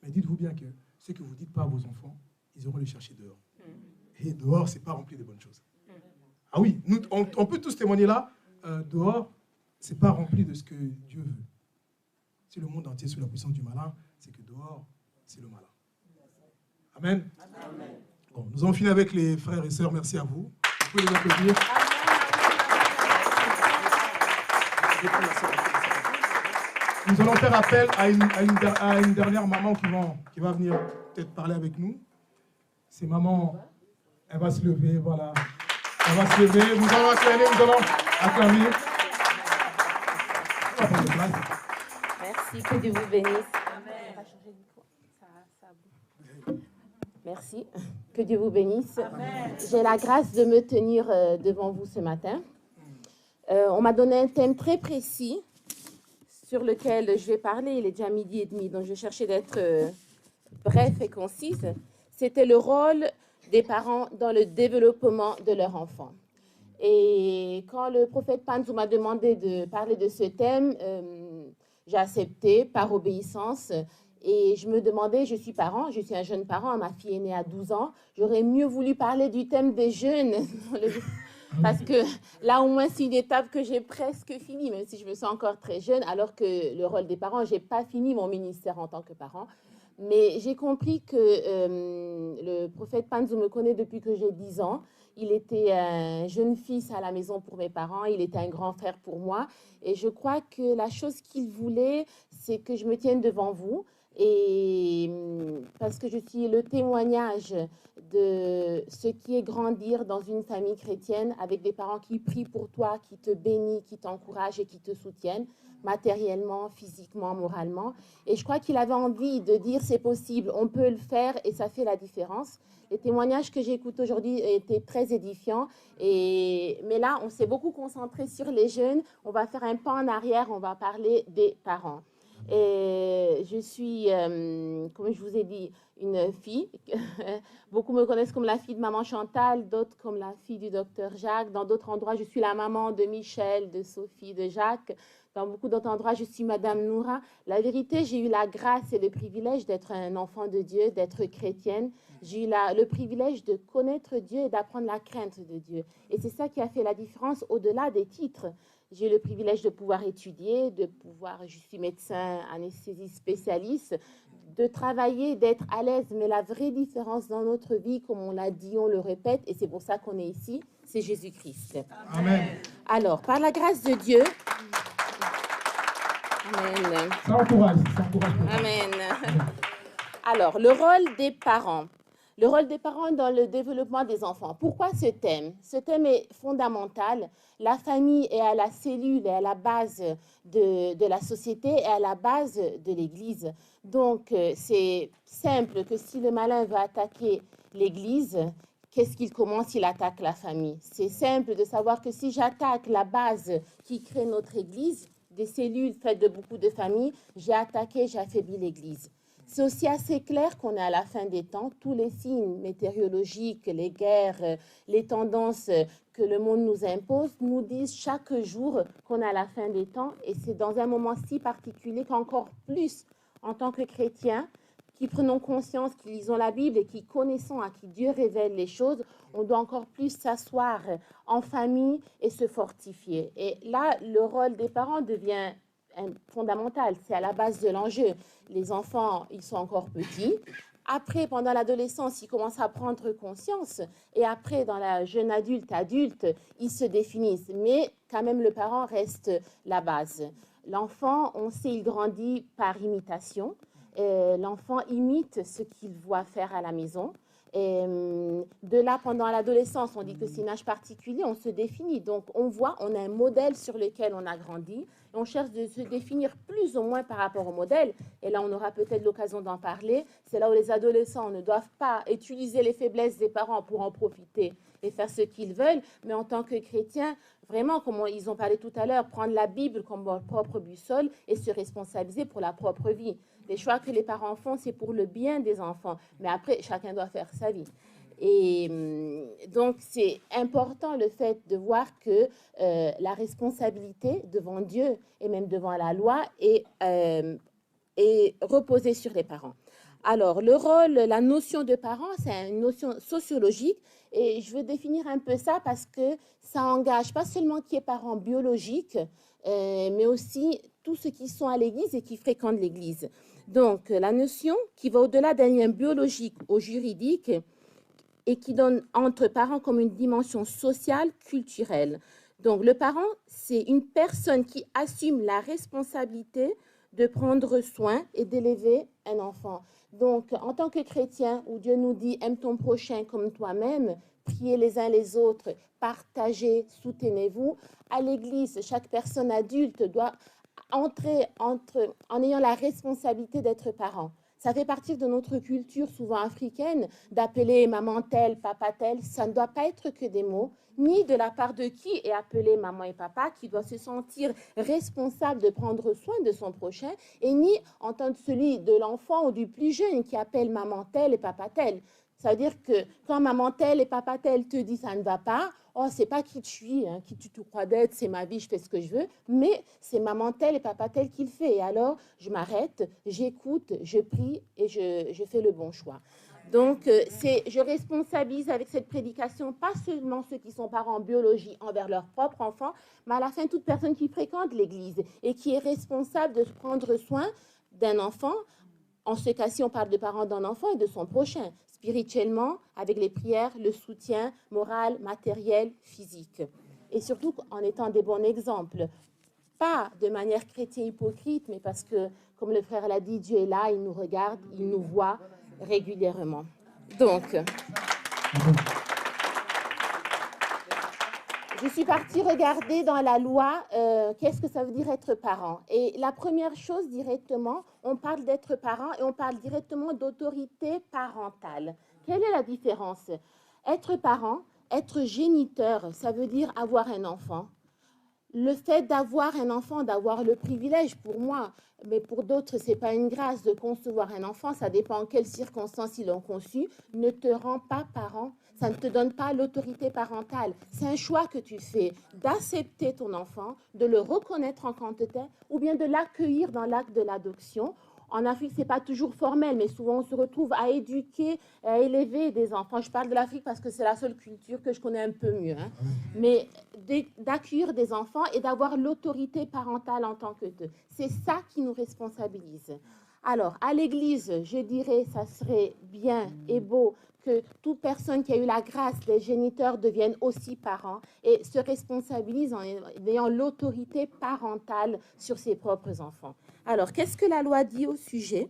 Mais dites-vous bien que ce que vous ne dites pas à vos enfants, ils iront les chercher dehors. Et dehors, ce n'est pas rempli de bonnes choses. Ah oui, nous, on peut tous témoigner là. Dehors, ce n'est pas rempli de ce que Dieu veut. Si le monde entier est sous la puissance du malin, c'est que dehors, c'est le malin. Amen. Amen. Bon, nous avons fini avec les frères et sœurs. Merci à vous. Vous pouvez les applaudir. Nous allons faire appel à une dernière maman qui va venir peut-être parler avec nous. C'est maman, elle va se lever, voilà. Elle va se lever, nous allons acclamer. Merci, que Dieu vous bénisse. Merci, que Dieu vous bénisse. J'ai la grâce de me tenir devant vous ce matin. On m'a donné un thème très précis sur lequel je vais parler. Il est déjà 12h30, donc je cherchais d'être bref et concise. C'était le rôle des parents dans le développement de leur enfant. Et quand le prophète Panzou m'a demandé de parler de ce thème, j'ai accepté par obéissance. Et je me demandais, je suis parent, je suis un jeune parent, ma fille est née à 12 ans, j'aurais mieux voulu parler du thème des jeunes, parce que là au moins c'est une étape que j'ai presque finie, même si je me sens encore très jeune, alors que le rôle des parents, je n'ai pas fini mon ministère en tant que parent. Mais j'ai compris que le prophète Panzou me connaît depuis que j'ai 10 ans. Il était un jeune fils à la maison pour mes parents, il était un grand frère pour moi. Et je crois que la chose qu'il voulait, c'est que je me tienne devant vous. Et parce que je suis le témoignage de ce qui est grandir dans une famille chrétienne avec des parents qui prient pour toi, qui te bénissent, qui t'encouragent et qui te soutiennent matériellement, physiquement, moralement. Et je crois qu'il avait envie de dire c'est possible, on peut le faire et ça fait la différence. Les témoignages que j'écoute aujourd'hui étaient très édifiants. Mais là, on s'est beaucoup concentré sur les jeunes. On va faire un pas en arrière, on va parler des parents. Et je suis, comme je vous ai dit, une fille. Beaucoup me connaissent comme la fille de maman Chantal, d'autres comme la fille du docteur Jacques. Dans d'autres endroits, je suis la maman de Michel, de Sophie, de Jacques. Dans beaucoup d'autres endroits, je suis Madame Noura. La vérité, j'ai eu la grâce et le privilège d'être un enfant de Dieu, d'être chrétienne. J'ai eu le privilège de connaître Dieu et d'apprendre la crainte de Dieu. Et c'est ça qui a fait la différence au-delà des titres. J'ai eu le privilège de pouvoir étudier, je suis médecin anesthésiste spécialiste, de travailler, d'être à l'aise. Mais la vraie différence dans notre vie, comme on l'a dit, on le répète, et c'est pour ça qu'on est ici, c'est Jésus-Christ. Amen. Alors, par la grâce de Dieu... Amen. Ça encourage. Amen. Alors, le rôle des parents. Le rôle des parents dans le développement des enfants. Pourquoi ce thème? Ce thème est fondamental. La famille est à la cellule et à la base de la société et à la base de l'Église. Donc, c'est simple que si le malin veut attaquer l'Église, qu'est-ce qu'il commence? Il attaque la famille. C'est simple de savoir que si j'attaque la base qui crée notre Église, des cellules faites de beaucoup de familles, j'ai affaibli l'Église. C'est aussi assez clair qu'on est à la fin des temps. Tous les signes météorologiques, les guerres, les tendances que le monde nous impose nous disent chaque jour qu'on est à la fin des temps. Et c'est dans un moment si particulier qu'encore plus, en tant que chrétiens, qui prenons conscience, qui lisons la Bible et qui connaissons à qui Dieu révèle les choses, on doit encore plus s'asseoir en famille et se fortifier. Et là, le rôle des parents devient fondamental. C'est à la base de l'enjeu. Les enfants, ils sont encore petits. Après, pendant l'adolescence, ils commencent à prendre conscience. Et après, dans la jeune adulte, ils se définissent. Mais quand même, le parent reste la base. L'enfant, on sait, il grandit par imitation. L'enfant imite ce qu'il voit faire à la maison. Et de là, pendant l'adolescence, on dit que c'est un âge particulier, on se définit. Donc, on a un modèle sur lequel on a grandi. Et on cherche de se définir plus ou moins par rapport au modèle. Et là, on aura peut-être l'occasion d'en parler. C'est là où les adolescents ne doivent pas utiliser les faiblesses des parents pour en profiter et faire ce qu'ils veulent. Mais en tant que chrétiens, vraiment, comme ils ont parlé tout à l'heure, prendre la Bible comme leur propre boussole et se responsabiliser pour la propre vie. Les choix que les parents font, c'est pour le bien des enfants. Mais après, chacun doit faire sa vie. Et donc, c'est important le fait de voir que la responsabilité devant Dieu et même devant la loi est et reposer sur les parents. Alors, le rôle, la notion de parent, c'est une notion sociologique et je veux définir un peu ça parce que ça engage pas seulement qui est parent biologique, mais aussi tous ceux qui sont à l'église et qui fréquentent l'église. Donc, la notion qui va au-delà d'un lien biologique au juridique et qui donne entre parents comme une dimension sociale, culturelle. Donc, le parent, c'est une personne qui assume la responsabilité de prendre soin et d'élever un enfant. Donc, en tant que chrétien, où Dieu nous dit « aime ton prochain comme toi-même », priez les uns les autres, partagez, soutenez-vous. À l'église, chaque personne adulte doit entrer en ayant la responsabilité d'être parent. Ça fait partie de notre culture souvent africaine d'appeler maman telle, papa tel. Ça ne doit pas être que des mots, ni de la part de qui est appelé maman et papa, qui doit se sentir responsable de prendre soin de son prochain, et ni en tant que celui de l'enfant ou du plus jeune qui appelle maman telle et papa tel. Ça veut dire que quand maman telle et papa tel te dit ça ne va pas, oh, c'est pas qui tu suis, hein, qui tu te crois d'être, c'est ma vie, je fais ce que je veux, mais c'est maman telle et papa tel qui le fait. Et alors, je m'arrête, j'écoute, je prie et je fais le bon choix. Donc, je responsabilise avec cette prédication pas seulement ceux qui sont parents en biologie envers leur propre enfant, mais à la fin, toute personne qui fréquente l'Église et qui est responsable de prendre soin d'un enfant. En ce cas-ci, on parle de parents d'un enfant et de son prochain, spirituellement, avec les prières, le soutien moral, matériel, physique. Et surtout en étant des bons exemples. Pas de manière chrétienne hypocrite, mais parce que, comme le frère l'a dit, Dieu est là, il nous regarde, il nous voit régulièrement. Donc, je suis partie regarder dans la loi qu'est-ce que ça veut dire être parent. Et la première chose, directement, on parle d'être parent et on parle directement d'autorité parentale. Quelle est la différence? Être parent, être géniteur, ça veut dire avoir un enfant. Le fait d'avoir un enfant, d'avoir le privilège pour moi, mais pour d'autres, ce n'est pas une grâce de concevoir un enfant, ça dépend en quelles circonstances ils l'ont conçu, ne te rend pas parent. Ça ne te donne pas l'autorité parentale. C'est un choix que tu fais d'accepter ton enfant, de le reconnaître en tant que tel, ou bien de l'accueillir dans l'acte de l'adoption. En Afrique, ce n'est pas toujours formel, mais souvent on se retrouve à éduquer, à élever des enfants. Je parle de l'Afrique parce que c'est la seule culture que je connais un peu mieux. Hein. Mais d'accueillir des enfants et d'avoir l'autorité parentale en tant que tel. C'est ça qui nous responsabilise. Alors, à l'Église, je dirais, ça serait bien et beau que toute personne qui a eu la grâce des géniteurs devienne aussi parent et se responsabilise en ayant l'autorité parentale sur ses propres enfants. Alors, qu'est-ce que la loi dit au sujet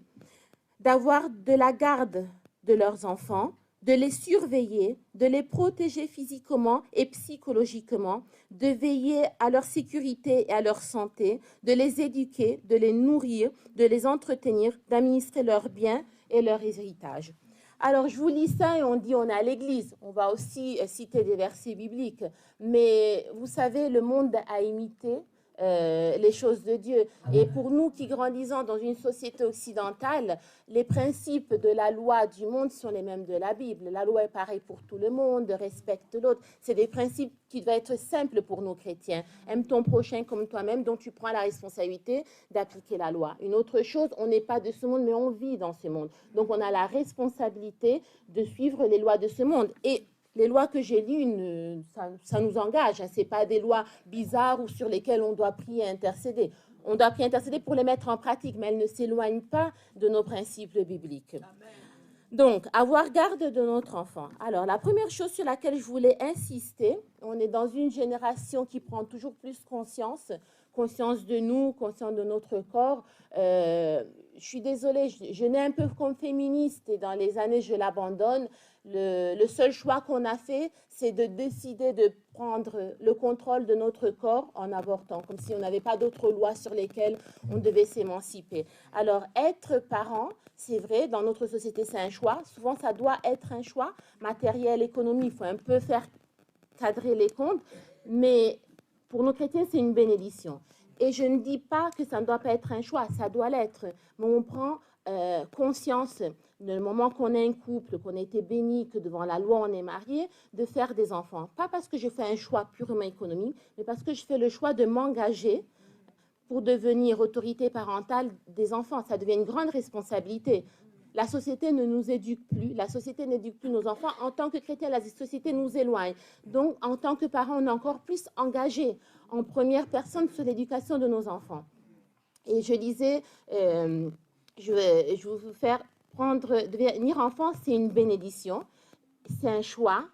d'avoir de la garde de leurs enfants, de les surveiller, de les protéger physiquement et psychologiquement, de veiller à leur sécurité et à leur santé, de les éduquer, de les nourrir, de les entretenir, d'administrer leurs biens et leur héritage. Alors, je vous lis ça et on dit on est à l'église. On va aussi citer des versets bibliques. Mais vous savez, le monde a imité les choses de Dieu. Et pour nous qui grandissons dans une société occidentale, les principes de la loi du monde sont les mêmes de la Bible. La loi est pareille pour tout le monde, respecte l'autre. C'est des principes qui doivent être simples pour nous chrétiens. Aime ton prochain comme toi-même, dont tu prends la responsabilité d'appliquer la loi. Une autre chose, on n'est pas de ce monde, mais on vit dans ce monde. Donc on a la responsabilité de suivre les lois de ce monde. Et les lois que j'ai lues, ça nous engage. Ce n'est pas des lois bizarres ou sur lesquelles on doit prier et intercéder. On doit prier et intercéder pour les mettre en pratique, mais elles ne s'éloignent pas de nos principes bibliques. Amen. Donc, avoir garde de notre enfant. Alors, la première chose sur laquelle je voulais insister, on est dans une génération qui prend toujours plus conscience de nous, conscience de notre corps. Je suis désolée, je nais un peu comme féministe et dans les années, je l'abandonne. Le seul choix qu'on a fait, c'est de décider de prendre le contrôle de notre corps en avortant, comme si on n'avait pas d'autres lois sur lesquelles on devait s'émanciper. Alors, être parent, c'est vrai, dans notre société, c'est un choix. Souvent, ça doit être un choix. Matériel, économie, il faut un peu faire cadrer les comptes. Mais pour nos chrétiens, c'est une bénédiction. Et je ne dis pas que ça ne doit pas être un choix, ça doit l'être. Mais on prend conscience, le moment qu'on est un couple, qu'on a été béni, que devant la loi on est marié, de faire des enfants. Pas parce que je fais un choix purement économique, mais parce que je fais le choix de m'engager pour devenir autorité parentale des enfants. Ça devient une grande responsabilité. La société ne nous éduque plus, la société n'éduque plus nos enfants. En tant que chrétiens, la société nous éloigne. Donc, en tant que parents, on est encore plus engagés en première personne sur l'éducation de nos enfants. Et je disais, je vais vous faire prendre, devenir enfant, c'est une bénédiction, c'est un choix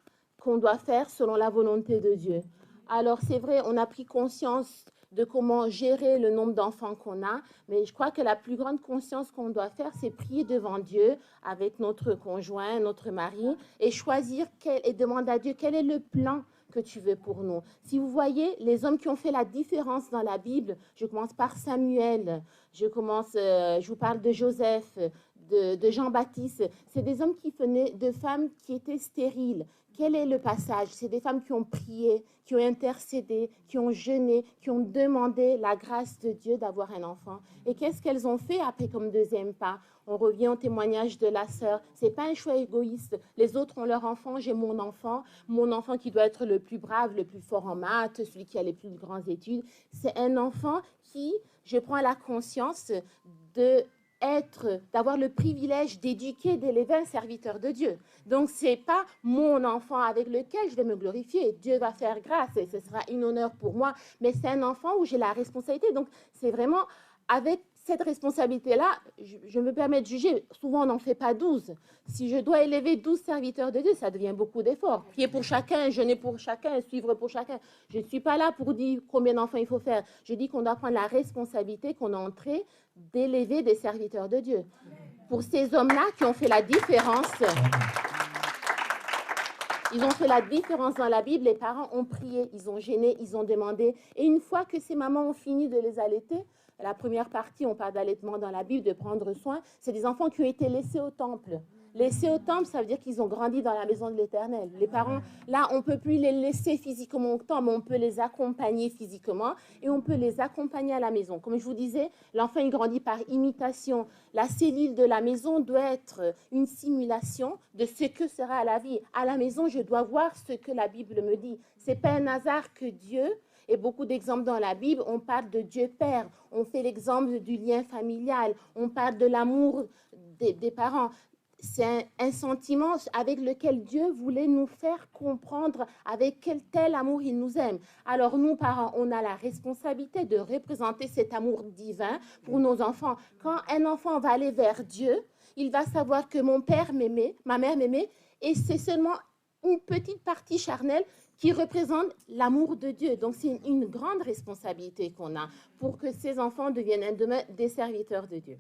qu'on doit faire selon la volonté de Dieu. Alors, c'est vrai, on a pris conscience de comment gérer le nombre d'enfants qu'on a, mais je crois que la plus grande conscience qu'on doit faire, c'est prier devant Dieu avec notre conjoint, notre mari, et choisir et demander à Dieu quel est le plan que tu veux pour nous. Si vous voyez les hommes qui ont fait la différence dans la Bible, je commence par Samuel, je vous parle de Joseph, de Jean-Baptiste, c'est des hommes qui venaient de femmes qui étaient stériles. Quel est le passage? C'est des femmes qui ont prié, qui ont intercédé, qui ont jeûné, qui ont demandé la grâce de Dieu d'avoir un enfant. Et qu'est-ce qu'elles ont fait après comme deuxième pas? On revient au témoignage de la sœur. Ce n'est pas un choix égoïste. Les autres ont leur enfant, j'ai mon enfant qui doit être le plus brave, le plus fort en maths, celui qui a les plus grandes études. C'est un enfant qui, je prends la conscience d'avoir le privilège d'éduquer, d'élever un serviteur de Dieu. Donc, ce n'est pas mon enfant avec lequel je vais me glorifier. Dieu va faire grâce et ce sera un honneur pour moi. Mais c'est un enfant où j'ai la responsabilité. Donc, c'est vraiment avec cette responsabilité-là, je me permets de juger. Souvent, on n'en fait pas 12. Si je dois élever 12 serviteurs de Dieu, ça devient beaucoup d'efforts. Prier pour chacun, jeûner pour chacun, suivre pour chacun. Je ne suis pas là pour dire combien d'enfants il faut faire. Je dis qu'on doit prendre la responsabilité qu'on a entrée d'élever des serviteurs de Dieu. Pour ces hommes-là qui ont fait la différence, ils ont fait la différence dans la Bible. Les parents ont prié, ils ont gêné, ils ont demandé. Et une fois que ces mamans ont fini de les allaiter, la première partie, on parle d'allaitement dans la Bible, de prendre soin, c'est des enfants qui ont été laissés au temple. Laissés au temple, ça veut dire qu'ils ont grandi dans la maison de l'Éternel. Les parents, là, on ne peut plus les laisser physiquement au temple, mais on peut les accompagner physiquement et on peut les accompagner à la maison. Comme je vous disais, l'enfant, il grandit par imitation. La cellule de la maison doit être une simulation de ce que sera la vie. À la maison, je dois voir ce que la Bible me dit. Ce n'est pas un hasard que Dieu... Et beaucoup d'exemples dans la Bible, on parle de Dieu Père, on fait l'exemple du lien familial, on parle de l'amour des parents. C'est un sentiment avec lequel Dieu voulait nous faire comprendre avec quel tel amour il nous aime. Alors nous, parents, on a la responsabilité de représenter cet amour divin pour nos enfants. Quand un enfant va aller vers Dieu, il va savoir que mon père m'aimait, ma mère m'aimait, et c'est seulement une petite partie charnelle qui représente l'amour de Dieu. Donc, c'est une grande responsabilité qu'on a pour que ces enfants deviennent demain des serviteurs de Dieu.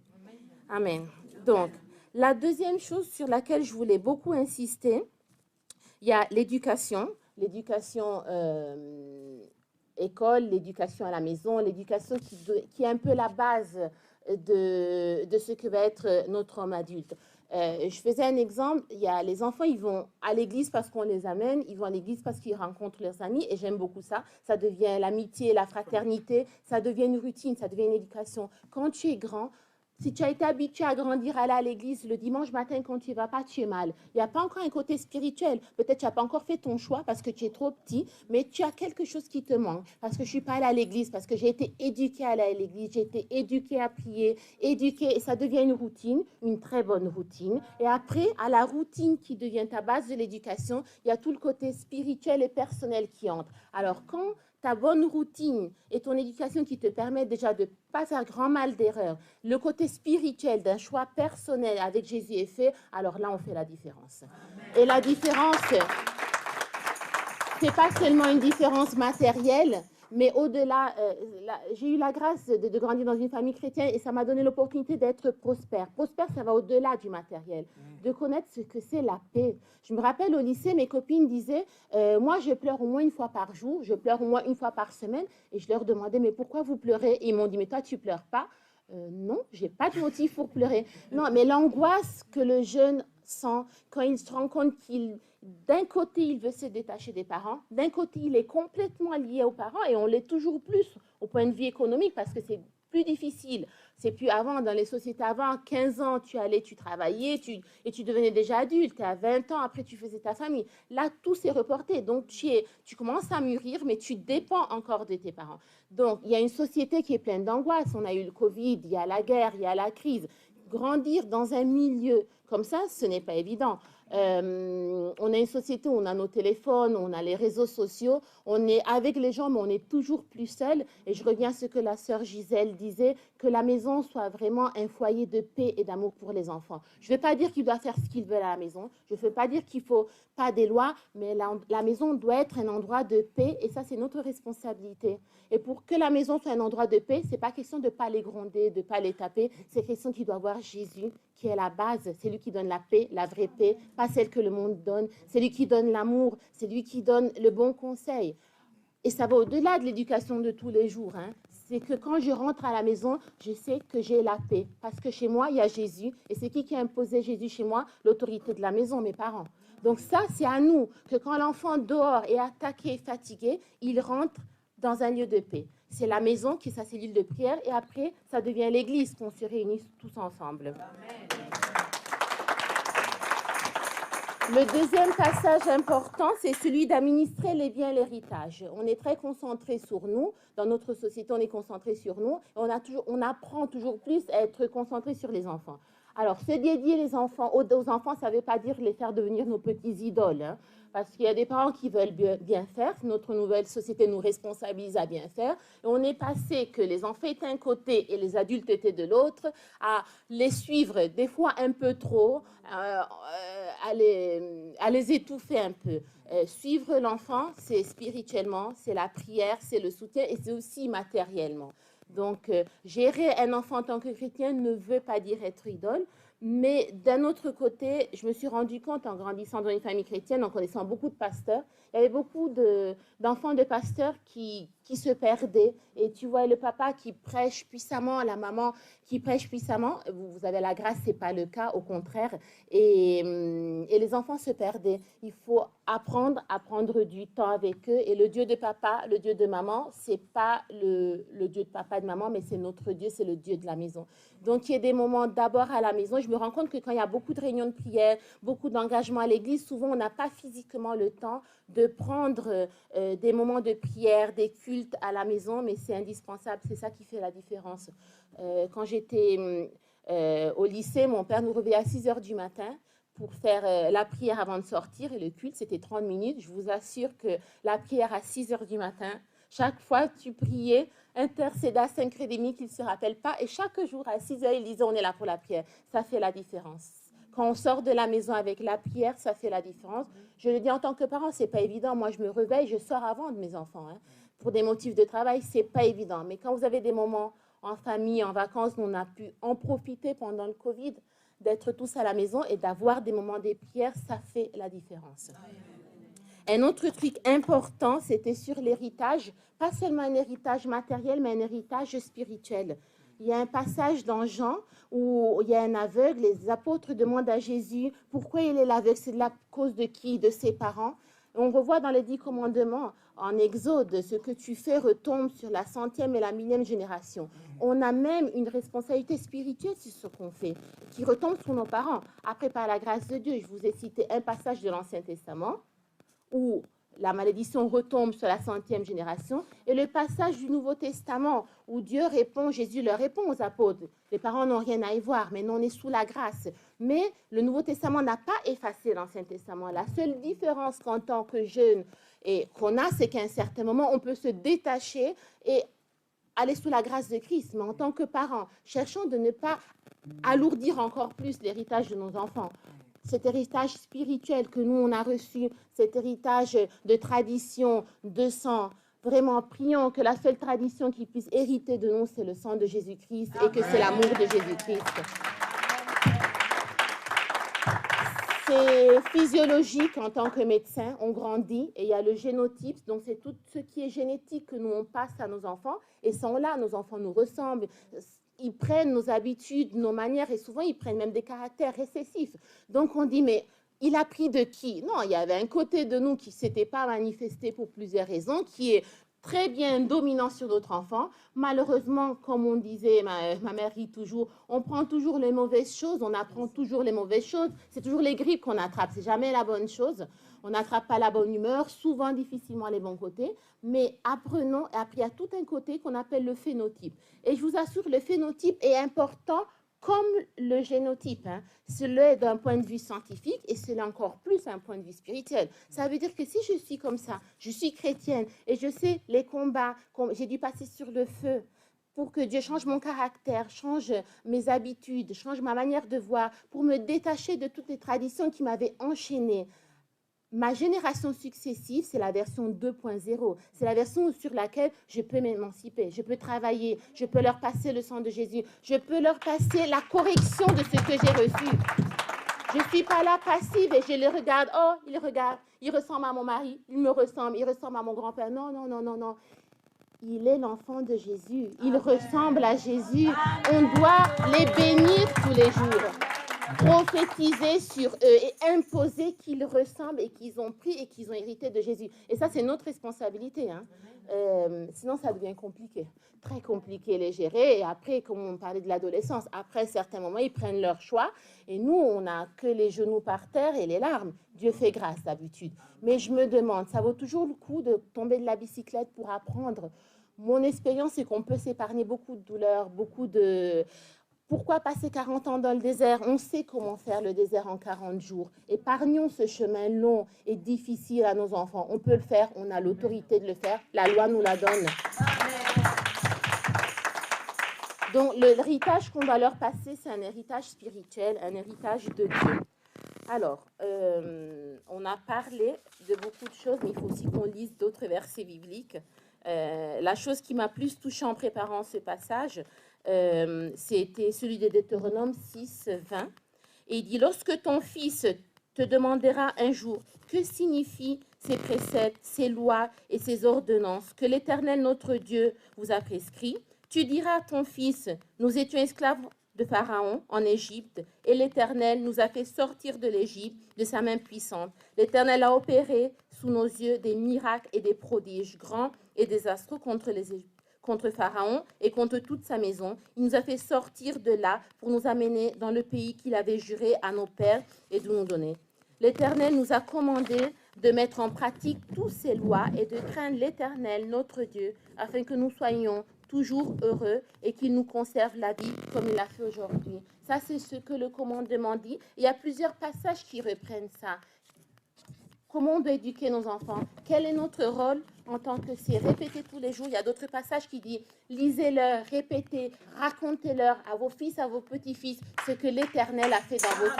Amen. Donc, la deuxième chose sur laquelle je voulais beaucoup insister, il y a l'éducation. L'éducation école, l'éducation à la maison, l'éducation qui est un peu la base de ce que va être notre homme adulte. Je faisais un exemple, il y a les enfants, ils vont à l'église parce qu'on les amène, ils vont à l'église parce qu'ils rencontrent leurs amis, et j'aime beaucoup ça. Ça devient l'amitié, la fraternité, ça devient une routine, ça devient une éducation. Quand tu es grand, si tu as été habitué à grandir, aller à l'église le dimanche matin, quand tu ne vas pas, tu es mal. Il n'y a pas encore un côté spirituel. Peut-être tu n'as pas encore fait ton choix parce que tu es trop petit, mais tu as quelque chose qui te manque. Parce que je ne suis pas allée à l'église, parce que j'ai été éduquée à aller à l'église, j'ai été éduquée à prier, éduquée, et ça devient une routine, une très bonne routine. Et après, à la routine qui devient ta base de l'éducation, il y a tout le côté spirituel et personnel qui entre. Alors, quand ta bonne routine et ton éducation qui te permet déjà de ne pas faire grand mal d'erreur, le côté spirituel d'un choix personnel avec Jésus est fait, alors là, on fait la différence. Amen. Et la différence, ce n'est pas seulement une différence matérielle, mais au-delà, j'ai eu la grâce de grandir dans une famille chrétienne et ça m'a donné l'opportunité d'être prospère. Prospère, ça va au-delà du matériel, de connaître ce que c'est la paix. Je me rappelle au lycée, mes copines disaient, moi je pleure au moins une fois par jour, je pleure au moins une fois par semaine, et je leur demandais, mais pourquoi vous pleurez? Et ils m'ont dit, mais toi tu pleures pas? Non, j'ai pas de motif pour pleurer. Non, mais l'angoisse que le jeune sent quand il se rend compte qu'il... D'un côté, il veut se détacher des parents. D'un côté, il est complètement lié aux parents et on l'est toujours plus au point de vue économique parce que c'est plus difficile. C'est plus avant, dans les sociétés avant, 15 ans, tu allais, tu travaillais, et tu devenais déjà adulte. À 20 ans, après, tu faisais ta famille. Là, tout s'est reporté. Donc, tu commences à mûrir, mais tu dépends encore de tes parents. Donc, il y a une société qui est pleine d'angoisse. On a eu le Covid, il y a la guerre, il y a la crise. Grandir dans un milieu comme ça, ce n'est pas évident. On a une société où on a nos téléphones, on a les réseaux sociaux, on est avec les gens, mais on est toujours plus seul. Et je reviens à ce que la sœur Gisèle disait, que la maison soit vraiment un foyer de paix et d'amour pour les enfants. Je ne vais pas dire qu'ils doivent faire ce qu'ils veulent à la maison, je ne veux pas dire qu'il ne faut pas des lois, mais la maison doit être un endroit de paix, et ça, c'est notre responsabilité. Et pour que la maison soit un endroit de paix, ce n'est pas question de ne pas les gronder, de ne pas les taper, c'est question qu'il doit voir Jésus, qui est la base, c'est lui qui donne la paix, la vraie paix, pas celle que le monde donne, c'est lui qui donne l'amour, c'est lui qui donne le bon conseil. Et ça va au-delà de l'éducation de tous les jours. C'est que quand je rentre à la maison, je sais que j'ai la paix. Parce que chez moi, il y a Jésus. Et c'est qui a imposé Jésus chez moi? L'autorité de la maison, mes parents. Donc ça, c'est à nous, que quand l'enfant dehors est attaqué, fatigué, il rentre dans un lieu de paix. C'est la maison qui est sa cellule de prière. Et après, ça devient l'église qu'on se réunit tous ensemble. Amen. Le deuxième passage important, c'est celui d'administrer les biens et l'héritage. On est très concentré sur nous. Dans notre société, on est concentré sur nous. On apprend toujours plus à être concentré sur les enfants. Alors, se dédier les enfants, aux enfants, ça ne veut pas dire les faire devenir nos petits idoles. Parce qu'il y a des parents qui veulent bien faire. Notre nouvelle société nous responsabilise à bien faire. Et on est passé que les enfants étaient d'un côté et les adultes étaient de l'autre, à les suivre des fois un peu trop, à les étouffer un peu. Suivre l'enfant, c'est spirituellement, c'est la prière, c'est le soutien et c'est aussi matériellement. Donc, gérer un enfant en tant que chrétien ne veut pas dire être idole. Mais d'un autre côté, je me suis rendu compte en grandissant dans une famille chrétienne, en connaissant beaucoup de pasteurs, il y avait beaucoup d'enfants de pasteurs qui se perdaient. Et tu vois le papa qui prêche puissamment, la maman qui prêche puissamment. Vous avez la grâce, ce n'est pas le cas, au contraire. Et les enfants se perdaient. Il faut apprendre à prendre du temps avec eux. Et le Dieu de papa, le Dieu de maman, ce n'est pas le Dieu de papa et de maman, mais c'est notre Dieu, c'est le Dieu de la maison. Donc, il y a des moments d'abord à la maison. Je me rends compte que quand il y a beaucoup de réunions de prière, beaucoup d'engagement à l'église, souvent, on n'a pas physiquement le temps de prendre des moments de prière, des cultes à la maison, mais c'est indispensable. C'est ça qui fait la différence. Quand j'étais au lycée, mon père nous réveillait à 6 heures du matin pour faire la prière avant de sortir. Et le culte, c'était 30 minutes. Je vous assure que la prière à 6 heures du matin, chaque fois tu priais, intercéda Saint-Crédémy qu'il ne se rappelle pas. Et chaque jour, à 6 heures, il disait, on est là pour la prière. Ça fait la différence. Quand on sort de la maison avec la prière, ça fait la différence. Je le dis en tant que parent, ce n'est pas évident. Moi, je me réveille, je sors avant de mes enfants. Pour des motifs de travail, ce n'est pas évident. Mais quand vous avez des moments en famille, en vacances, on a pu en profiter pendant le Covid, d'être tous à la maison et d'avoir des moments de prière, ça fait la différence. Un autre truc important, c'était sur l'héritage, pas seulement un héritage matériel, mais un héritage spirituel. Il y a un passage dans Jean où il y a un aveugle, les apôtres demandent à Jésus pourquoi il est l'aveugle, c'est de la cause de qui? De ses parents. On revoit dans les 10 commandements, en Exode, ce que tu fais retombe sur la 100e et la 1000e génération. On a même une responsabilité spirituelle sur ce qu'on fait, qui retombe sur nos parents. Après, par la grâce de Dieu, je vous ai cité un passage de l'Ancien Testament, où la malédiction retombe sur la 100e génération, et le passage du Nouveau Testament, où Dieu répond, Jésus leur répond aux apôtres. Les parents n'ont rien à y voir, mais nous, on est sous la grâce. Mais le Nouveau Testament n'a pas effacé l'Ancien Testament. La seule différence qu'en tant que jeune et qu'on a, c'est qu'à un certain moment, on peut se détacher et aller sous la grâce de Christ. Mais en tant que parents, cherchons de ne pas alourdir encore plus l'héritage de nos enfants. Cet héritage spirituel que nous, on a reçu, cet héritage de tradition, de sang, vraiment prions que la seule tradition qui puisse hériter de nous, c'est le sang de Jésus-Christ et que c'est l'amour de Jésus-Christ. C'est physiologique en tant que médecin, on grandit et il y a le génotype, donc c'est tout ce qui est génétique que nous on passe à nos enfants et sont là, nos enfants nous ressemblent. Ils prennent nos habitudes, nos manières et souvent ils prennent même des caractères récessifs. Donc on dit mais il a pris de qui? Non, il y avait un côté de nous qui ne s'était pas manifesté pour plusieurs raisons, qui est très bien dominant sur notre enfant. Malheureusement, comme on disait, ma mère rit toujours, on prend toujours les mauvaises choses, on apprend toujours les mauvaises choses. C'est toujours les grippes qu'on attrape, c'est jamais la bonne chose. On n'attrape pas la bonne humeur, souvent difficilement les bons côtés, mais apprenons, et après il y a tout un côté qu'on appelle le phénotype. Et je vous assure, le phénotype est important comme le génotype. Cela est d'un point de vue scientifique et cela encore plus d'un point de vue spirituel. Ça veut dire que si je suis comme ça, je suis chrétienne et je sais les combats, j'ai dû passer sur le feu pour que Dieu change mon caractère, change mes habitudes, change ma manière de voir, pour me détacher de toutes les traditions qui m'avaient enchaînée. Ma génération successive, c'est la version 2.0. C'est la version sur laquelle je peux m'émanciper, je peux travailler, je peux leur passer le sang de Jésus, je peux leur passer la correction de ce que j'ai reçu. Je ne suis pas là passive et je les regarde. Oh, il ressemble à mon mari, il me ressemble, il ressemble à mon grand-père. Non, non, non, non, non. Il est l'enfant de Jésus. Il ressemble à Jésus. On doit les bénir tous les jours. Prophétiser sur eux et imposer qu'ils ressemblent et qu'ils ont pris et qu'ils ont hérité de Jésus. Et ça, c'est notre responsabilité. Sinon, ça devient compliqué. Très compliqué les gérer. Et après, comme on parlait de l'adolescence, après certains moments, ils prennent leur choix. Et nous, on n'a que les genoux par terre et les larmes. Dieu fait grâce d'habitude. Mais je me demande, ça vaut toujours le coup de tomber de la bicyclette pour apprendre. Mon expérience, c'est qu'on peut s'épargner beaucoup de douleurs, beaucoup de... Pourquoi passer 40 ans dans le désert? On sait comment faire le désert en 40 jours. Épargnons ce chemin long et difficile à nos enfants. On peut le faire, on a l'autorité de le faire. La loi nous la donne. Donc, l'héritage qu'on va leur passer, c'est un héritage spirituel, un héritage de Dieu. Alors, on a parlé de beaucoup de choses, mais il faut aussi qu'on lise d'autres versets bibliques. La chose qui m'a plus touchée en préparant ce passage, c'était celui de Deutéronome 6, 20. Et il dit, lorsque ton fils te demandera un jour, que signifient ces préceptes, ces lois et ces ordonnances que l'Éternel notre Dieu vous a prescrits, tu diras à ton fils, nous étions esclaves de Pharaon en Égypte, et l'Éternel nous a fait sortir de l'Égypte de sa main puissante. L'Éternel a opéré sous nos yeux des miracles et des prodiges grands et désastreux contre Pharaon et contre toute sa maison. Il nous a fait sortir de là pour nous amener dans le pays qu'il avait juré à nos pères et de nous donner. L'Éternel nous a commandé de mettre en pratique toutes ces lois et de craindre l'Éternel, notre Dieu, afin que nous soyons toujours heureux et qu'il nous conserve la vie comme il l'a fait aujourd'hui. Ça, c'est ce que le commandement dit. Il y a plusieurs passages qui reprennent ça. Comment on doit éduquer nos enfants? Quel est notre rôle en tant que c'est répéter tous les jours? Il y a d'autres passages qui disent lisez-leur, répétez, racontez-leur à vos fils, à vos petits-fils ce que l'Éternel a fait dans vos...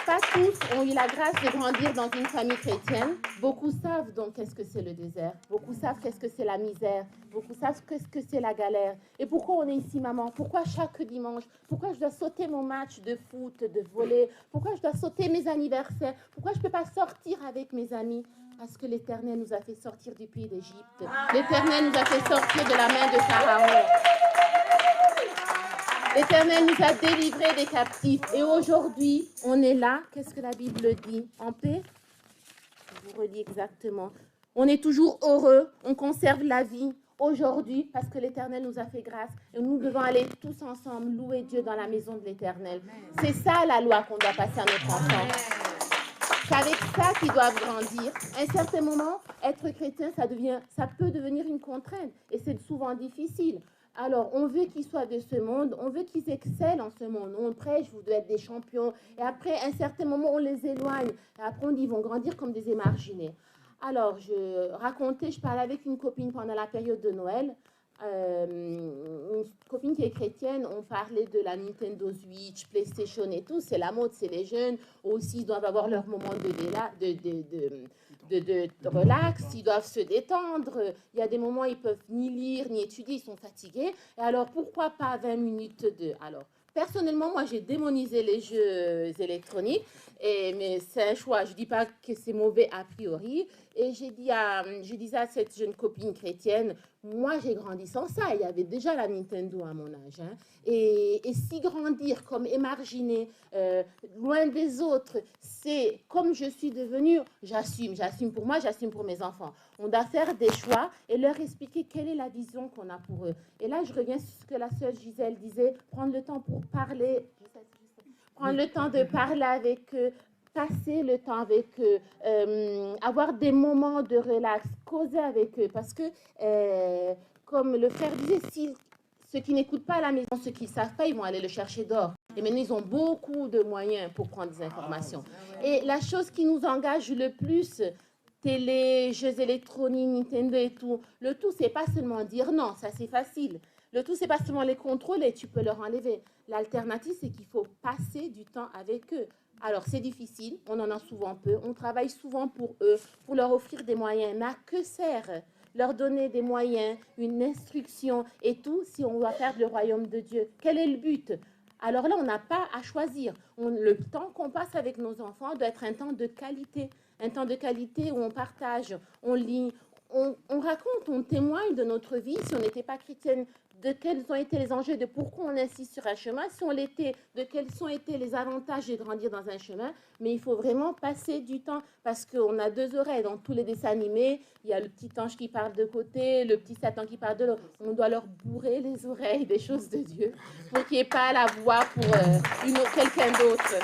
Pas tous ont eu la grâce de grandir dans une famille chrétienne. Beaucoup savent donc qu'est-ce que c'est le désert. Beaucoup savent qu'est-ce que c'est la misère. Beaucoup savent qu'est-ce que c'est la galère. Et pourquoi on est ici, maman? Pourquoi chaque dimanche? Pourquoi je dois sauter mon match de foot, de volley? Pourquoi je dois sauter mes anniversaires? Pourquoi je ne peux pas sortir avec mes amis? Parce que l'Éternel nous a fait sortir du pays d'Égypte. L'Éternel nous a fait sortir de la main de Pharaon. L'Éternel nous a délivrés des captifs. Et aujourd'hui, on est là. Qu'est-ce que la Bible dit? En paix? Je vous relis exactement. On est toujours heureux. On conserve la vie aujourd'hui parce que l'Éternel nous a fait grâce. Et nous devons aller tous ensemble louer Dieu dans la maison de l'Éternel. C'est ça la loi qu'on doit passer à notre enfant. C'est avec ça qu'ils doivent grandir. À un certain moment, être chrétien, ça peut devenir une contrainte. Et c'est souvent difficile. Alors, on veut qu'ils soient de ce monde, on veut qu'ils excellent en ce monde. On prêche, vous devez être des champions. Et après, à un certain moment, on les éloigne. Et après, on dit, ils vont grandir comme des émarginés. Alors, je parlais avec une copine pendant la période de Noël. Une copine qui est chrétienne, on parlait de la Nintendo Switch, PlayStation et tout. C'est la mode, c'est les jeunes. Aussi, ils doivent avoir leur moment de relax, ils doivent se détendre. Il y a des moments, ils peuvent ni lire, ni étudier, ils sont fatigués. Et alors, pourquoi pas 20 minutes de... Alors, personnellement, moi, j'ai démonisé les jeux électroniques, mais c'est un choix. Je ne dis pas que c'est mauvais a priori. Et je disais à cette jeune copine chrétienne, Moi, j'ai grandi sans ça. Il y avait déjà la Nintendo à mon âge. Hein. Et si grandir comme émarginé, loin des autres, c'est comme je suis devenue, j'assume. J'assume pour moi, j'assume pour mes enfants. On doit faire des choix et leur expliquer quelle est la vision qu'on a pour eux. Et là, je reviens sur ce que la sœur Gisèle disait, prendre le temps pour parler, prendre le temps de parler avec eux, passer le temps avec eux, avoir des moments de relax, causer avec eux. Parce que, comme le frère disait, ceux qui n'écoutent pas à la maison, ceux qui ne savent pas, ils vont aller le chercher dehors. Et maintenant, ils ont beaucoup de moyens pour prendre des informations. Et la chose qui nous engage le plus, télé, jeux électroniques, Nintendo et tout, le tout, c'est pas seulement dire non, ça c'est facile. Le tout, c'est pas seulement les contrôler, tu peux leur enlever. L'alternative, c'est qu'il faut passer du temps avec eux. Alors, c'est difficile, on en a souvent peu, on travaille souvent pour eux, pour leur offrir des moyens. Mais à que sert leur donner des moyens, une instruction et tout, si on doit faire le royaume de Dieu? Quel est le but? Alors là, on n'a pas à choisir. Le temps qu'on passe avec nos enfants doit être un temps de qualité. Un temps de qualité où on partage, on lit, on raconte, on témoigne de notre vie. Si on n'était pas chrétienne, de quels ont été les enjeux, de pourquoi on insiste sur un chemin. Si on l'était, de quels ont été les avantages de grandir dans un chemin. Mais il faut vraiment passer du temps parce qu'on a deux oreilles dans tous les dessins animés. Il y a le petit ange qui parle de côté, le petit Satan qui parle de l'autre. On doit leur bourrer les oreilles des choses de Dieu pour qu'il n'y ait pas la voix pour quelqu'un d'autre.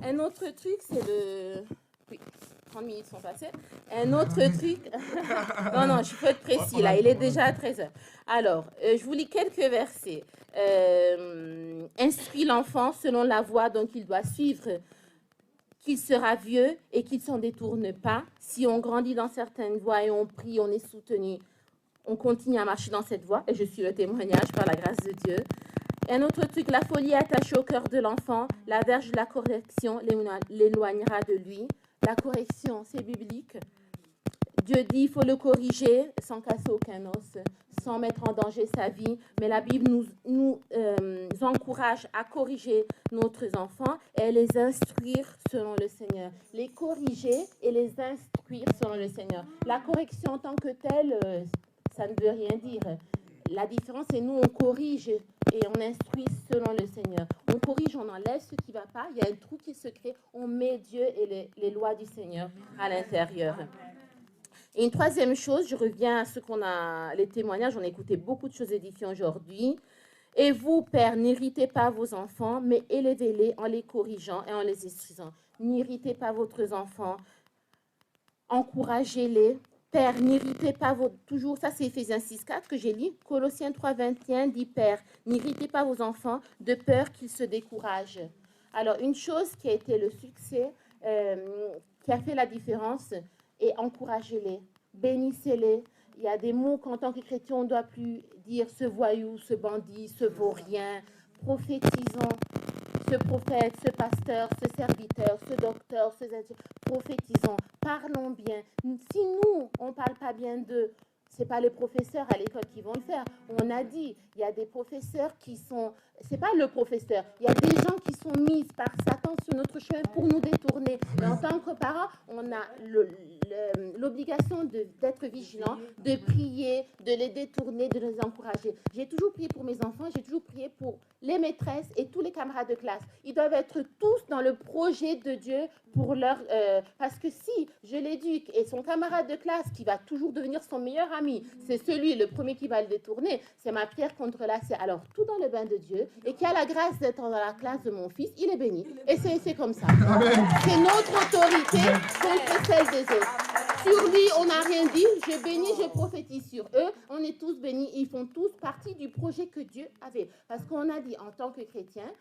Un autre truc, c'est le... Oui, 30 minutes sont passées. Un autre truc... non, je peux être précis, là. Il est déjà à 13h. Alors, je vous lis quelques versets. Instruis l'enfant selon la voie dont il doit suivre, qu'il sera vieux et qu'il ne s'en détourne pas. Si on grandit dans certaines voies et on prie, on est soutenu, on continue à marcher dans cette voie. Et je suis le témoignage par la grâce de Dieu. Un autre truc, la folie est attachée au cœur de l'enfant. La verge de la correction l'éloignera de lui. La correction, c'est biblique. Dieu dit qu'il faut le corriger sans casser aucun os, sans mettre en danger sa vie. Mais la Bible nous encourage à corriger nos enfants et les instruire selon le Seigneur. Les corriger et les instruire selon le Seigneur. La correction en tant que telle, ça ne veut rien dire. La différence, c'est nous, on corrige et on instruit selon le Seigneur. On corrige, on enlève ce qui ne va pas. Il y a un trou qui se crée. On met Dieu et les lois du Seigneur à l'intérieur. Et une troisième chose, je reviens à ce qu'on a, les témoignages. On a écouté beaucoup de choses édifiantes aujourd'hui. Et vous, pères, n'irritez pas vos enfants, mais élevez-les en les corrigeant et en les instruisant. N'irritez pas votre enfants, encouragez-les. Père, n'irritez pas toujours, ça c'est Éphésiens 6,4 que j'ai lu. Colossiens 3,21 dit, Père, n'irritez pas vos enfants de peur qu'ils se découragent. Alors, une chose qui a été le succès, qui a fait la différence, est encouragez-les, bénissez-les. Il y a des mots qu'en tant que chrétien, on ne doit plus dire ce voyou, ce bandit, ce vaurien. Prophétisons. Ce prophète, ce pasteur, ce serviteur, ce docteur, prophétisons, parlons bien. Si nous, on ne parle pas bien d'eux, ce n'est pas les professeurs à l'école qui vont le faire. On a dit, il y a des professeurs qui sont... Ce n'est pas le professeur. Il y a des gens qui sont mis par Satan sur notre chemin pour nous détourner. Et en tant que parents, on a l'obligation d'être vigilants, de prier, de les détourner, de les encourager. J'ai toujours prié pour mes enfants, j'ai toujours prié pour les maîtresses et tous les camarades de classe. Ils doivent être tous dans le projet de Dieu pour leur... parce que si je l'éduque et son camarade de classe qui va toujours devenir son meilleur ami, c'est celui, le premier qui va le détourner, c'est ma pierre contre la serre. Alors, tout dans le bain de Dieu et qui a la grâce d'être dans la classe de mon fils, il est béni. Et c'est comme ça. C'est notre autorité contre celle des autres. Sur lui, on n'a rien dit. Je bénis, je prophétise sur eux. On est tous bénis. Ils font tous partie du projet que Dieu avait. Parce qu'on a dit, en tant que chrétien,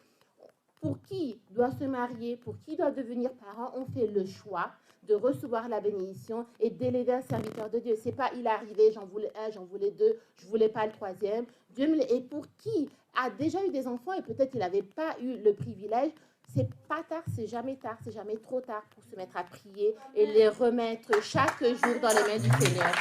pour qui doit se marier, pour qui doit devenir parent, on fait le choix de recevoir la bénédiction et d'élever un serviteur de Dieu. C'est pas, il est arrivé, j'en voulais un, j'en voulais deux, je voulais pas le troisième. Dieu me et pour qui a déjà eu des enfants et peut-être il n'avait pas eu le privilège, c'est pas tard, c'est jamais trop tard pour se mettre à prier et les remettre chaque jour dans les mains du Seigneur.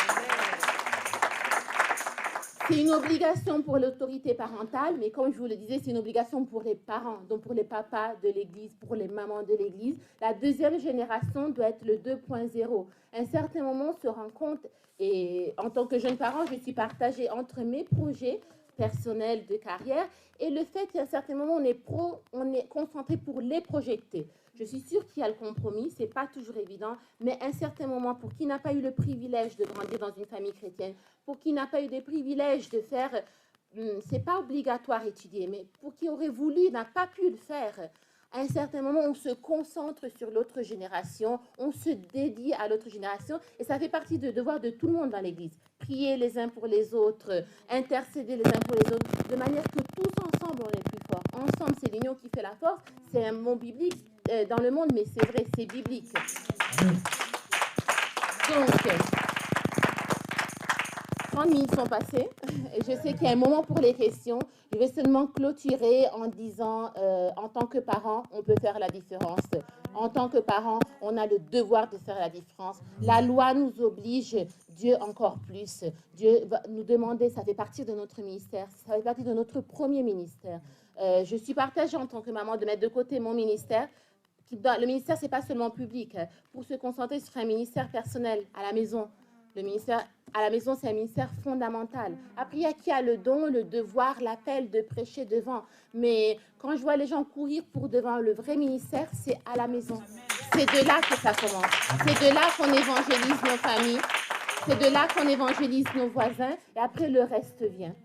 C'est une obligation pour l'autorité parentale, mais comme je vous le disais, c'est une obligation pour les parents, donc pour les papas de l'Église, pour les mamans de l'Église. La deuxième génération doit être le 2.0. À un certain moment, on se rend compte, et en tant que jeune parent, je suis partagée entre mes projets personnels de carrière et le fait qu'à un certain moment, on est concentré pour les projeter. Je suis sûre qu'il y a le compromis, ce n'est pas toujours évident, mais à un certain moment, pour qui n'a pas eu le privilège de grandir dans une famille chrétienne, pour qui n'a pas eu le privilège de faire, c'est pas obligatoire étudier, mais pour qui aurait voulu, n'a pas pu le faire, à un certain moment, on se concentre sur l'autre génération, on se dédie à l'autre génération, et ça fait partie du devoir de tout le monde dans l'Église. Prier les uns pour les autres, intercéder les uns pour les autres, de manière que tous ensemble, on est plus forts. Ensemble, c'est l'union qui fait la force. C'est un mot biblique dans le monde, mais c'est vrai, c'est biblique. Donc, 30 minutes sont passées, et je sais qu'il y a un moment pour les questions. Je vais seulement clôturer en disant, en tant que parent, on peut faire la différence. En tant que parent, on a le devoir de faire la différence. La loi nous oblige, Dieu encore plus. Dieu va nous demander, ça fait partie de notre ministère, ça fait partie de notre premier ministère. Je suis partagée en tant que maman de mettre de côté mon ministère. Le ministère, ce n'est pas seulement public. Pour se concentrer sur un ministère personnel à la maison, le ministère à la maison, c'est un ministère fondamental. Après, il y a qui a le don, le devoir, l'appel de prêcher devant. Mais quand je vois les gens courir pour devant le vrai ministère, c'est à la maison. C'est de là que ça commence. C'est de là qu'on évangélise nos familles. C'est de là qu'on évangélise nos voisins. Et après, le reste vient.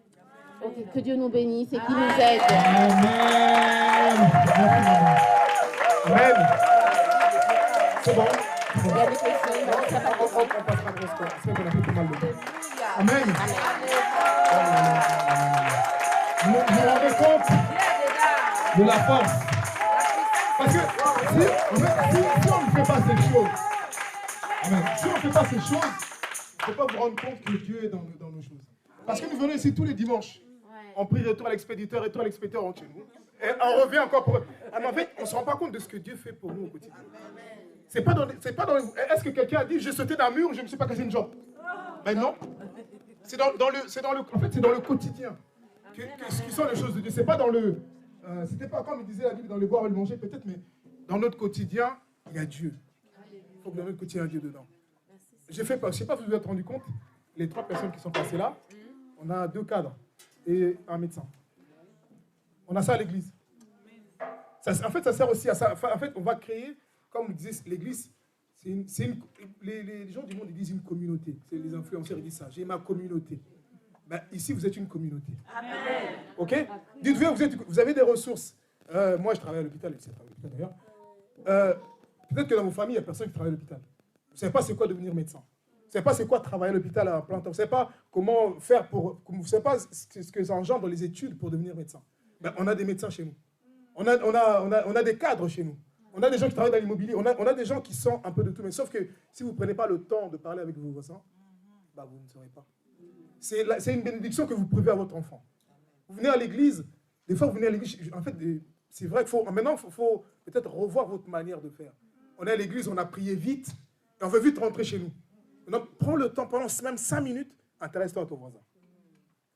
Okay, que Dieu nous bénisse et qu'il nous aide. Amen. Amen. C'est bon. Il y a des questions. On passera le reste. C'est qu'on a fait tout mal de temps. Amen. Nous nous rendons compte de la force. Parce que si on ne fait pas ces choses, amen, si on ne fait pas ces choses, il ne faut pas vous rendre compte que Dieu est dans nos choses. Parce que nous venons ici tous les dimanches. On prie retour à l'expéditeur, on rentre chez nous. Et on revient encore pour eux. Mais en fait, on ne se rend pas compte de ce que Dieu fait pour nous au quotidien. C'est pas dans est-ce que quelqu'un a dit j'ai sauté d'un mur, je ne me suis pas cassé une jambe? Ben non. C'est dans le quotidien qui sont les choses de Dieu. C'est pas dans le. C'était pas comme il disait la Bible dans le boire et le manger peut-être, mais dans notre quotidien il y a Dieu. Il faut que dans notre quotidien il y a Dieu dedans. Je ne sais pas si vous vous êtes rendu compte, les 3 personnes qui sont passées là, on a 2 cadres et un médecin. On a ça à l'église. En fait, ça sert aussi à ça. En fait, on va créer, comme on disait, l'église, les gens du monde ils disent une communauté. C'est les influenceurs ils disent ça. J'ai ma communauté. Ben, ici, vous êtes une communauté. Amen. Ok? Dites-vous, vous avez des ressources. Moi, je travaille à l'hôpital, d'ailleurs. Peut-être que dans vos familles, il n'y a personne qui travaille à l'hôpital. Vous ne savez pas c'est quoi devenir médecin. Vous ne savez pas c'est quoi travailler à l'hôpital à plein temps. Vous ne savez pas comment faire pour... Vous ne savez pas ce que ça engendre les études pour devenir médecin. Ben, on a des médecins chez nous. On a des cadres chez nous. On a des gens qui travaillent dans l'immobilier. On a des gens qui sont un peu de tout. Mais sauf que si vous ne prenez pas le temps de parler avec vos voisins, ben, vous ne saurez pas. C'est une bénédiction que vous privez à votre enfant. Vous venez à l'église. Des fois, vous venez à l'église. En fait, c'est vrai qu'il maintenant, il faut peut-être revoir votre manière de faire. On est à l'église, on a prié vite. Et on veut vite rentrer chez nous. Donc, prends le temps, pendant même 5 minutes, intéresse-toi à ton voisin.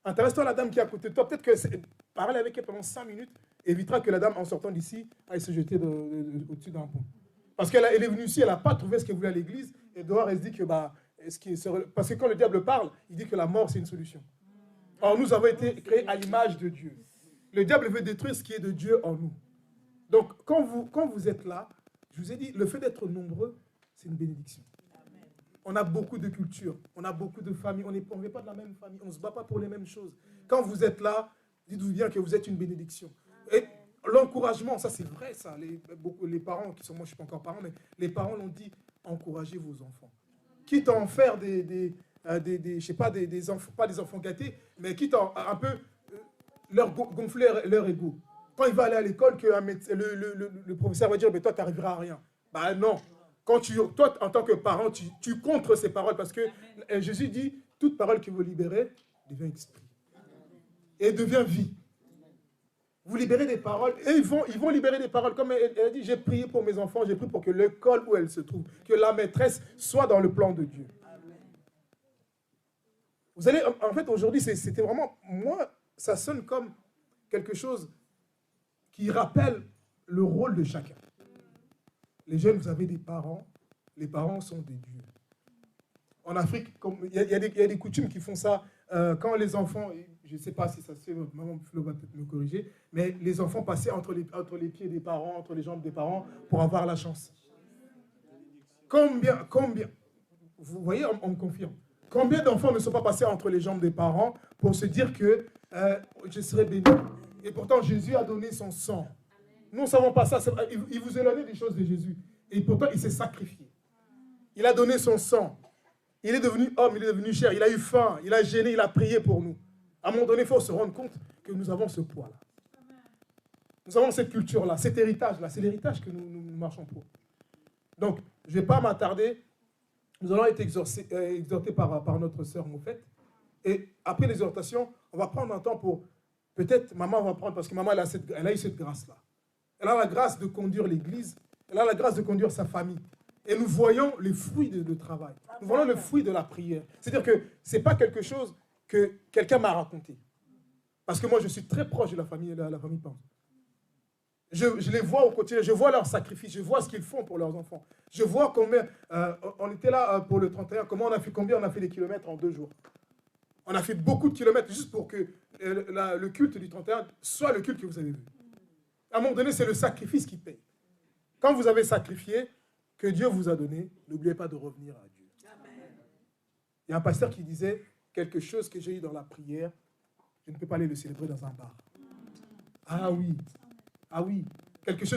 Intéresse-toi à la dame qui est à côté de toi. Peut-être que parler avec elle pendant 5 minutes évitera que la dame, en sortant d'ici, aille se jeter au-dessus d'un pont. Parce qu'elle est venue ici, elle n'a pas trouvé ce qu'elle voulait à l'église. Et dehors, elle se dit que... parce que quand le diable parle, il dit que la mort, c'est une solution. Or, nous avons été créés à l'image de Dieu. Le diable veut détruire ce qui est de Dieu en nous. Donc, quand vous êtes là, je vous ai dit, le fait d'être nombreux, c'est une bénédiction. On a beaucoup de cultures, on a beaucoup de familles, on ne vient pas de la même famille, on ne se bat pas pour les mêmes choses. Quand vous êtes là, dites-vous bien que vous êtes une bénédiction. Et l'encouragement, ça c'est vrai, ça. Les parents, moi je ne suis pas encore parent, mais les parents l'ont dit, encouragez vos enfants. Quitte à en faire je sais pas, des enfants, pas des enfants gâtés, mais quitte à un peu gonfler leur ego. Quand il va aller à l'école, que le professeur va dire, mais toi tu n'arriveras à rien. Ben non. Quand toi, en tant que parent, tu contres ces paroles parce que Jésus dit, toute parole que vous libérez devient esprit et devient vie. Vous libérez des paroles et ils vont libérer des paroles. Comme elle a dit, j'ai prié pour mes enfants, j'ai prié pour que l'école où elle se trouve, que la maîtresse soit dans le plan de Dieu. Vous allez, en fait, aujourd'hui, c'était vraiment, moi, ça sonne comme quelque chose qui rappelle le rôle de chacun. Les jeunes, vous avez des parents. Les parents sont des dieux. En Afrique, il y a des coutumes qui font ça. Quand les enfants, je ne sais pas si ça se fait, maman Flo va peut-être me corriger, mais les enfants passaient entre les pieds des parents, entre les jambes des parents, pour avoir la chance. Combien, vous voyez, on me confirme. Combien d'enfants ne sont pas passés entre les jambes des parents pour se dire que je serai béni? Et pourtant, Jésus a donné son sang. Nous ne savons pas ça. Il vous éloigne des choses de Jésus. Et pourtant, il s'est sacrifié. Il a donné son sang. Il est devenu homme, il est devenu chair. Il a eu faim, il a gêné, il a prié pour nous. À un moment donné, il faut se rendre compte que nous avons ce poids-là. Nous avons cette culture-là, cet héritage-là. C'est l'héritage que nous marchons pour. Donc, je ne vais pas m'attarder. Nous allons être exhortés par notre sœur Moufette. Et après l'exhortation, on va prendre un temps pour... Peut-être, maman va prendre, parce que maman, elle a eu cette grâce-là. Elle a la grâce de conduire l'église. Elle a la grâce de conduire sa famille. Et nous voyons les fruits de travail. Nous voyons le fruit de la prière. C'est-à-dire que ce n'est pas quelque chose que quelqu'un m'a raconté. Parce que moi, je suis très proche de la famille Pense. Je les vois au quotidien, je vois leurs sacrifices, je vois ce qu'ils font pour leurs enfants. Je vois combien, on était là pour le 31, combien on a fait des kilomètres en 2 jours. On a fait beaucoup de kilomètres juste pour que le culte du 31 soit le culte que vous avez vu. À un moment donné, c'est le sacrifice qui paye. Quand vous avez sacrifié, que Dieu vous a donné, n'oubliez pas de revenir à Dieu. Amen. Il y a un pasteur qui disait, quelque chose que j'ai eu dans la prière, je ne peux pas aller le célébrer dans un bar. Ah oui, quelque chose